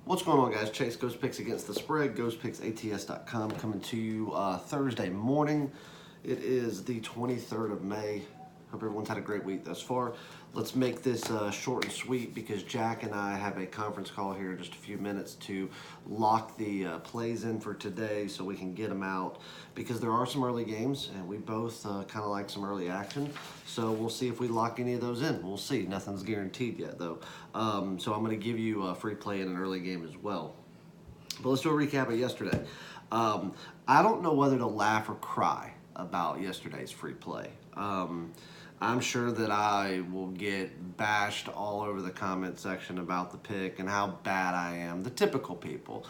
What's going on, guys? Chase Ghost Picks Against the Spread, ghostpicksats.com, coming to you Thursday morning. It is the 23rd of May. Hope everyone's had a great week thus far. Let's make this short and sweet because Jack and I have a conference call here in just a few minutes to lock the plays in for today so we can get them out, because there are some early games and we both kind of like some early action. So we'll see if we lock any of those in. We'll see. Nothing's guaranteed yet, though. So I'm going to give you a free play in an early game as well. But let's do a recap of yesterday. I don't know whether to laugh or cry about yesterday's free play. I'm sure that I will get bashed all over the comment section about the pick and how bad I am. The typical people.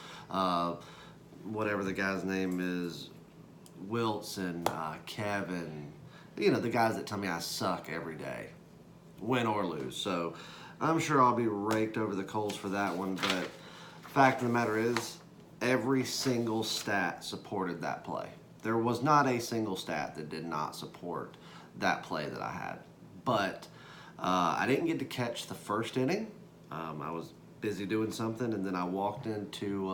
Whatever the guy's name is, Wilson, Kevin, you know, the guys that tell me I suck every day, win or lose. So I'm sure I'll be raked over the coals for that one. But fact of the matter is, every single stat supported that play. There was not a single stat that did not support that play that I had. But I didn't get to catch the first inning. I was busy doing something, and then I walked into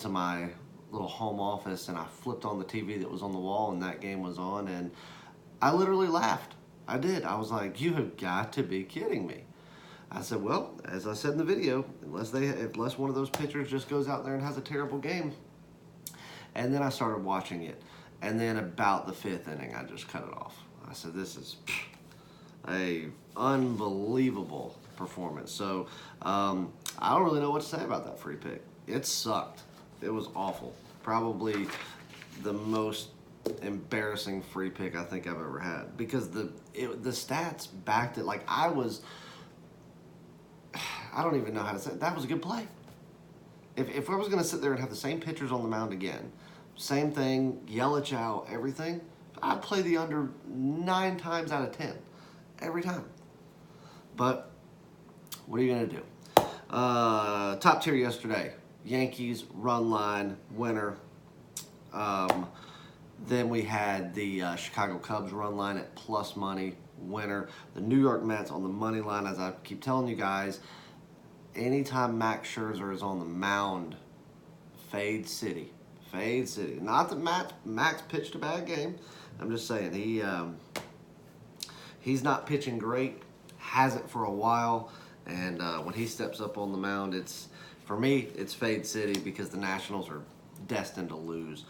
my little home office and I flipped on the TV that was on the wall, and that game was on, and I literally laughed. I did. I was like, you have got to be kidding me. I said, well, as I said in the video, unless one of those pitchers just goes out there and has a terrible game. And then I started watching it. And then about the fifth inning, I just cut it off. I said, this is a unbelievable performance. So I don't really know what to say about that free pick. It sucked. It was awful. Probably the most embarrassing free pick I think I've ever had, because the stats backed it. Like I don't even know how to say it. That was a good play. If I was going to sit there and have the same pitchers on the mound again, same thing, Yelich out, everything, I'd play the under 9 times out of 10 every time. But what are you going to do? Top tier yesterday, Yankees run line winner. Then we had the Chicago Cubs run line at plus money winner. The New York Mets on the money line. As I keep telling you guys, anytime Max Scherzer is on the mound, fade city. Fade city. Not that Max pitched a bad game. I'm just saying he's not pitching great. Hasn't for a while. And when he steps up on the mound, for me, it's fade city, because the Nationals are destined to lose.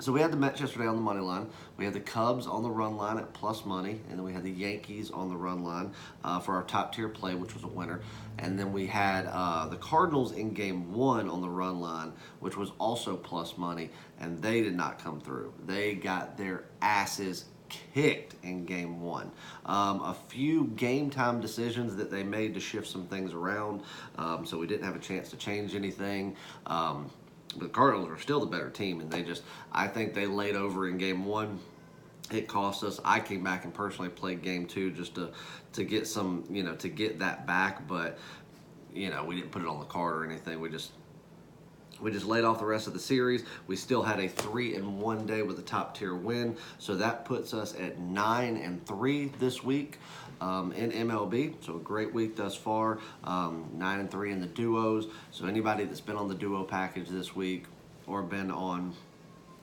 So we had the Mets yesterday on the money line. We had the Cubs on the run line at plus money. And then we had the Yankees on the run line for our top tier play, which was a winner. And then we had the Cardinals in game 1 on the run line, which was also plus money. And they did not come through. They got their asses kicked in game 1. A few game time decisions that they made to shift some things around. So we didn't have a chance to change anything. But the Cardinals are still the better team, and I think they laid over in game 1. It cost us. I came back and personally played game 2 just to get some, to get that back. But, we didn't put it on the card or anything. We just laid off the rest of the series. We still had a 3-1 day with a top tier win. So that puts us at 9-3 this week in MLB. So a great week thus far. 9-3 in the duos. So anybody that's been on the duo package this week or been on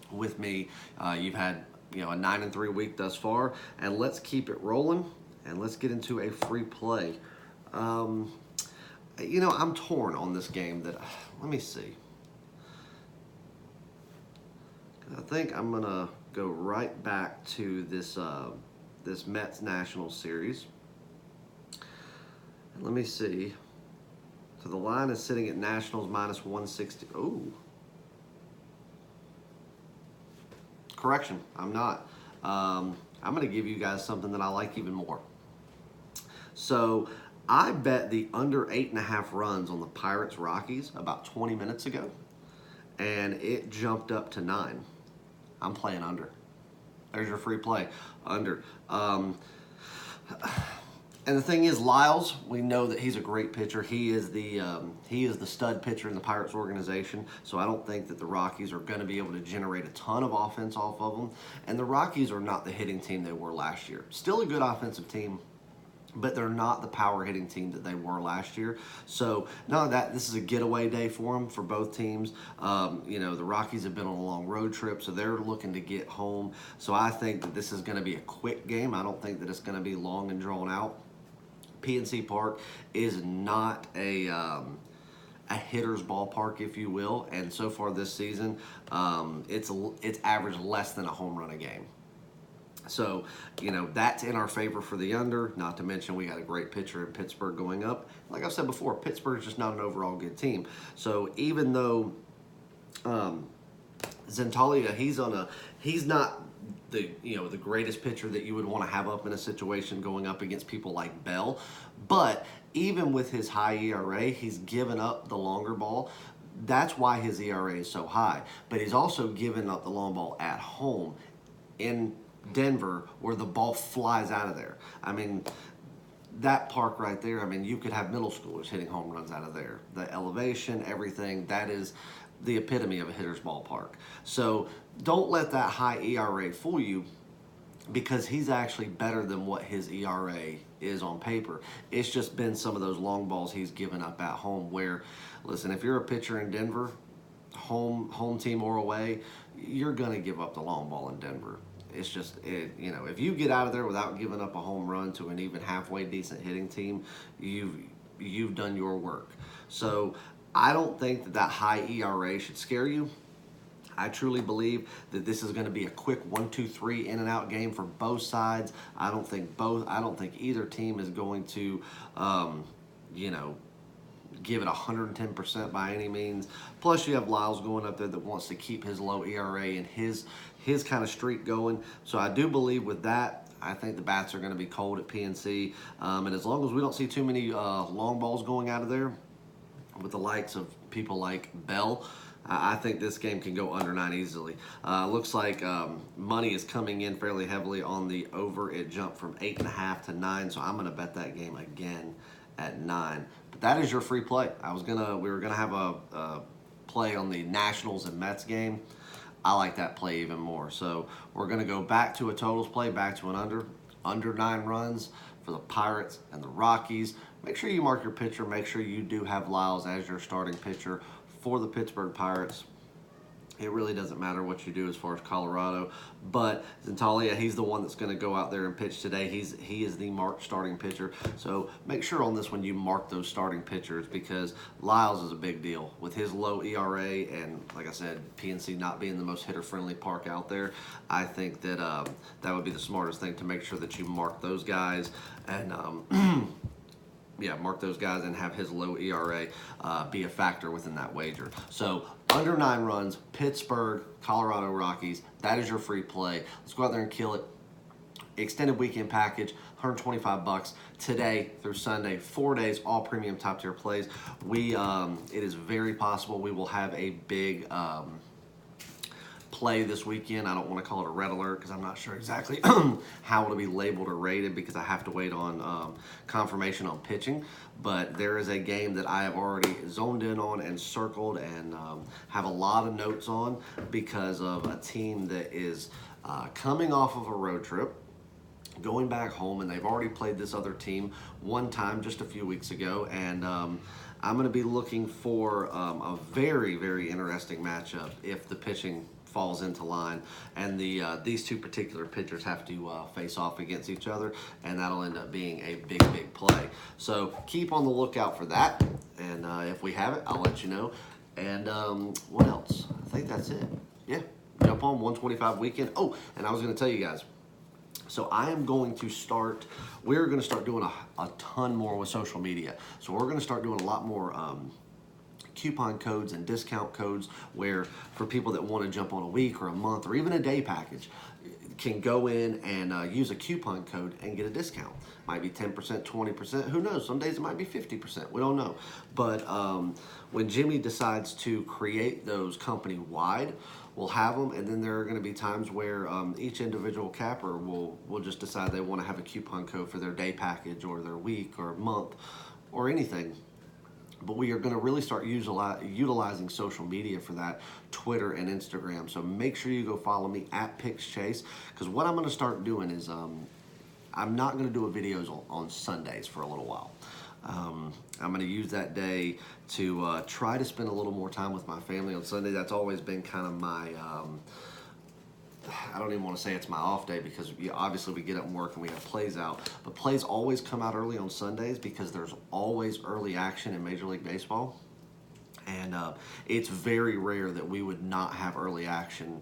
with me, you've had a 9-3 week thus far. And let's keep it rolling, and let's get into a free play. I'm torn on this game. Let me see. I think I'm gonna go right back to this Mets Nationals series. And let me see. So the line is sitting at Nationals minus 160. Ooh. Correction, I'm not. I'm gonna give you guys something that I like even more. So I bet the under 8.5 runs on the Pirates Rockies about 20 minutes ago, and it jumped up to 9. I'm playing under. There's your free play, under. And the thing is, Lyles, we know that he's a great pitcher. He is the stud pitcher in the Pirates organization. So I don't think that the Rockies are going to be able to generate a ton of offense off of them. And the Rockies are not the hitting team they were last year. Still a good offensive team. but they're not the power hitting team that they were last year. So none of that. This is a getaway day for them, for both teams. The Rockies have been on a long road trip, so they're looking to get home. So I think that this is going to be a quick game. I don't think that it's going to be long and drawn out. PNC Park is not a hitter's ballpark, if you will, and so far this season, it's averaged less than a home run a game. So, that's in our favor for the under. Not to mention we got a great pitcher in Pittsburgh going up. Like I said before, Pittsburgh is just not an overall good team. So even though Zentalia, he's not the greatest pitcher that you would want to have up in a situation going up against people like Bell, but even with his high ERA, he's given up the longer ball. That's why his ERA is so high. But he's also given up the long ball at home in Denver, where the ball flies out of there. I mean, that park right there, you could have middle schoolers hitting home runs out of there. The elevation, everything, that is the epitome of a hitter's ballpark. So don't let that high ERA fool you, because he's actually better than what his ERA is on paper. It's just been some of those long balls he's given up at home where, listen, if you're a pitcher in Denver, home team or away, you're going to give up the long ball in Denver. It's just, if you get out of there without giving up a home run to an even halfway decent hitting team, you've done your work. So I don't think that high ERA should scare you. I truly believe that this is going to be a quick 1-2-3 in and out game for both sides. I don't think either team is going to, give it 110% by any means. Plus, you have Lyles going up there that wants to keep his low ERA and his kind of streak going. So I do believe with that, I think the bats are going to be cold at PNC. And as long as we don't see too many long balls going out of there with the likes of people like Bell, I think this game can go under 9 easily. Looks like money is coming in fairly heavily on the over. It jumped from 8.5 to 9, so I'm going to bet that game again at 9. But that is your free play. We were gonna have a play on the Nationals and Mets game. I like that play even more. So we're gonna go back to a totals play, back to an under 9 runs for the Pirates and the Rockies. Make sure you mark your pitcher. Make sure you do have Lyles as your starting pitcher for the Pittsburgh Pirates. It really doesn't matter what you do as far as Colorado. But Zentalia, he's the one that's going to go out there and pitch today. He is the marked starting pitcher. So make sure on this one you mark those starting pitchers, because Lyles is a big deal. With his low ERA and, like I said, PNC not being the most hitter-friendly park out there, I think that that would be the smartest thing, to make sure that you mark those guys and mark those guys and have his low ERA be a factor within that wager. So under 9 runs, Pittsburgh, Colorado Rockies, that is your free play. Let's go out there and kill it. Extended weekend package, $125 today through Sunday, 4 days, all premium top tier plays. It is very possible we will have a big play this weekend. I don't want to call it a red alert because I'm not sure exactly how it'll be labeled or rated, because I have to wait on confirmation on pitching. But there is a game that I have already zoned in on and circled and have a lot of notes on, because of a team that is coming off of a road trip, going back home, and they've already played this other team one time just a few weeks ago. And I'm going to be looking for a very, very interesting matchup if the pitching falls into line, and these two particular pitchers have to face off against each other, and that'll end up being a big play. So keep on the lookout for that, and if we have it, I'll let you know. And what else? I think that's it. Yeah, jump on 125 weekend. Oh, and I was going to tell you guys, so we're going to start doing a ton more with social media. So we're going to start doing a lot more coupon codes and discount codes, where for people that want to jump on a week or a month or even a day package, can go in and use a coupon code and get a discount. Might be 10%, 20%, who knows? Some days it might be 50%, we don't know. But when Jimmy decides to create those company-wide, we'll have them, and then there are going to be times where each individual capper will just decide they want to have a coupon code for their day package or their week or month or anything. But we are going to really start utilizing social media for that, Twitter and Instagram. So make sure you go follow me at PicksChase, because what I'm going to start doing is I'm I'm not going to do a videos on Sundays for a little while. I'm going to use that day to try to spend a little more time with my family on Sunday. That's always been kind of my, I don't even want to say it's my off day, because obviously we get up and work and we have plays out. But plays always come out early on Sundays because there's always early action in Major League Baseball. And it's very rare that we would not have early action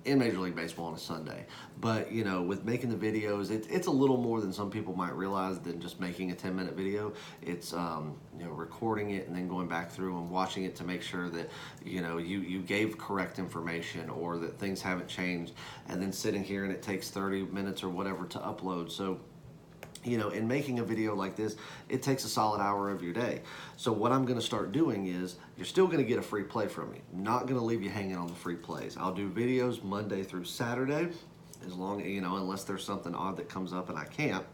in Major League Baseball on a Sunday. But, you know, with making the videos, it's a little more than some people might realize than just making a 10-minute video. It's, you know, recording it and then going back through and watching it to make sure that, you know, you gave correct information or that things haven't changed, and then sitting here and it takes 30 minutes or whatever to upload. So, you know, in making a video like this, it takes a solid hour of your day. So what I'm going to start doing is, you're still going to get a free play from me. I'm not going to leave you hanging on the free plays. I'll do videos Monday through Saturday, as long, you know, unless there's something odd that comes up and I can't.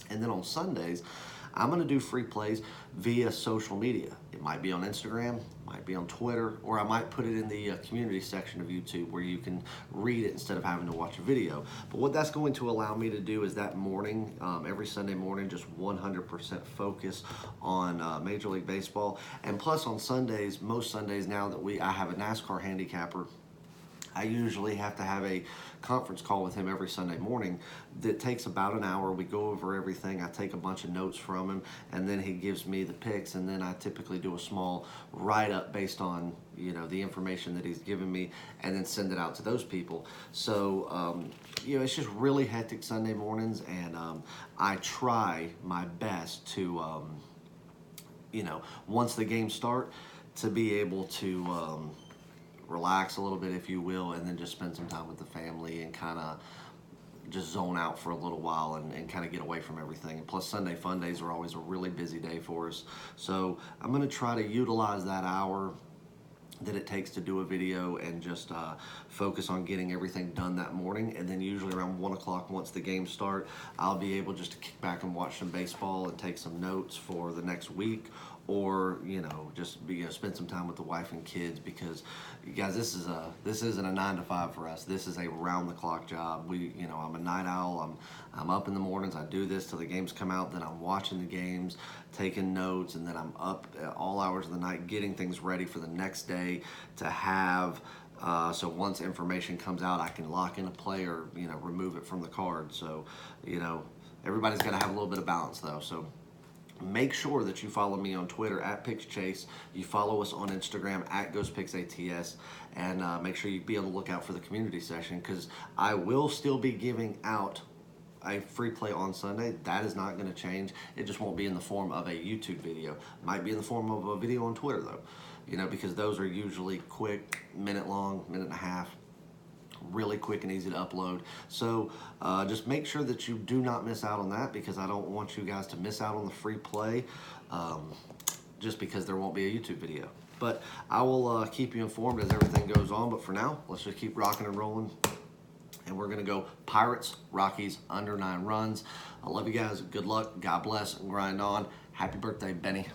And then on Sundays, I'm going to do free plays via social media. It might be on Instagram, might be on Twitter, or I might put it in the community section of YouTube where you can read it instead of having to watch a video. But what that's going to allow me to do is that morning, every Sunday morning, just 100% focus on Major League Baseball. And plus on Sundays, most Sundays now that I have a NASCAR handicapper, I usually have to have a conference call with him every Sunday morning that takes about an hour. We go over everything. I take a bunch of notes from him, and then he gives me the picks, and then I typically do a small write-up based on, you know, the information that he's given me, and then send it out to those people. So, you know, it's just really hectic Sunday mornings, and I try my best to, you know, once the games start, to be able to relax a little bit, if you will, and then just spend some time with the family and kind of just zone out for a little while and kind of get away from everything. And plus, Sunday fun days are always a really busy day for us. So I'm going to try to utilize that hour that it takes to do a video and just focus on getting everything done that morning. And then usually around 1 o'clock, once the games start, I'll be able just to kick back and watch some baseball and take some notes for the next week, or, you know, just spend some time with the wife and kids, because, you guys, this isn't a 9 to 5 for us. This is a round the clock job. You know, I'm a night owl. I'm up in the mornings. I do this till the games come out. Then I'm watching the games, taking notes, and then I'm up at all hours of the night getting things ready for the next day to have. So once information comes out, I can lock in a play or, you know, remove it from the card. So, you know, everybody's got to have a little bit of balance, though. So make sure that you follow me on Twitter at PicksChase. You follow us on Instagram at GhostPicksATS, and make sure you be on the lookout for the community session, because I will still be giving out a free play on Sunday. That is not going to change. It just won't be in the form of a YouTube video. It might be in the form of a video on Twitter, though, you know, because those are usually quick, minute long, minute and a half. Really quick and easy to upload. So just make sure that you do not miss out on that, because I don't want you guys to miss out on the free play just because there won't be a YouTube video. But I will keep you informed as everything goes on. But for now, let's just keep rocking and rolling. And we're going to go Pirates, Rockies, under 9 runs. I love you guys. Good luck. God bless. And grind on. Happy birthday, Benny.